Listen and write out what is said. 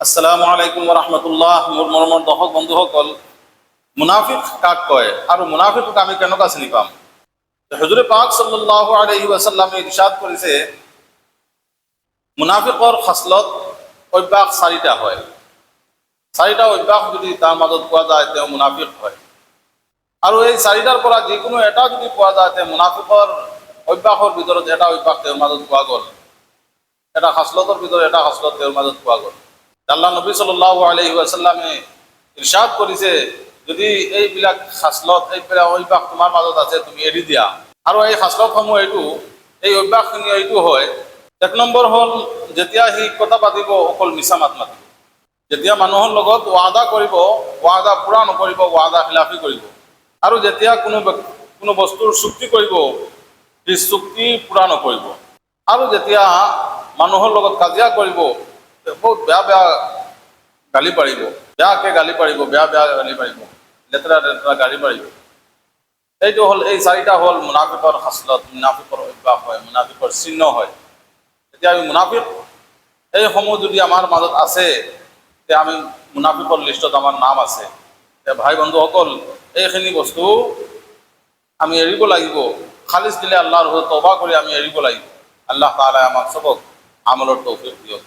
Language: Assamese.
আসসালামু আলাইকুম ওয়া ৰাহমাতুল্লাহ। মোৰ মৰমৰ দৰ্শক বন্ধুসকল, মুনাফিক কাক কয় আৰু মুনাফিকক আমি কেনেকৈ চিনি পাম? হুজুৰ পাক সাল্লাল্লাহু আলাইহি ওয়াসাল্লামে ইৰশাদ কৰিছে, মুনাফিকৰ খাছলত অভ্যাস চাৰিটা হয়। চাৰিটা অভ্যাস যদি তাৰ মাজত পোৱা যায় তেওঁ মুনাফিক হয়। আৰু এই চাৰিটাৰ পৰা যিকোনো এটা যদি পোৱা যায় তেওঁ মুনাফিকৰ অভ্যাসৰ ভিতৰত এটা অভ্যাস তেওঁৰ মাজত পোৱা গ'ল, এটা খাছলতৰ ভিতৰত এটা খাছলত তেওঁৰ মাজত পোৱা গ'ল। আল্লাহ নবী সাল্লাল্লাহু আলাইহি ওয়াসাল্লামে ইৰশাদ কৰিছে, যদি এইবিলাক খাছলত এইবিলাক অভ্যাস তোমাৰ মাজত আছে তুমি এৰি দিয়া। আৰু এই খাছলতসমূহ এই অভ্যাসখিনি এইটো হয়। এক নম্বৰ হ'ল, যেতিয়া সি কথা পাতিব অকল মিছা মাত মাতিব। যেতিয়া মানুহৰ লগত ৱাদা কৰিব, ৱাদা পূৰা নকৰিব, ৱাদা খিলাফি কৰিব। আৰু যেতিয়া কোনো বস্তুৰ চুক্তি কৰিব, সেই চুক্তি পূৰা নকৰিব। আৰু যেতিয়া মানুহৰ লগত কাজিয়া কৰিব বহুত বেয়া বেয়া গালি পাৰিব, বেয়াকৈ গালি পাৰিব, বেয়া গালি পাৰিব, লেতেৰা গালি পাৰিব। এইটো হ'ল, এই চাৰিটা হ'ল মুনাফিকৰ খাছলত, মুনাফিকৰ অভ্যাস হয়, মুনাফিকৰ চিহ্ন হয়। এতিয়া আমি মুনাফিক এইসমূহ যদি আমাৰ মাজত আছে, তেতিয়া আমি মুনাফিকৰ লিষ্টত আমাৰ নাম আছে। ভাই বন্ধুসকল, এইখিনি বস্তু আমি এৰিব লাগিব। খালিছ দিলে আল্লাহৰ হৈ তওবা কৰি আমি এৰিব লাগিব। আল্লাহ তাআলা আমাক চবক আমলৰ তৌফিক দিয়ক।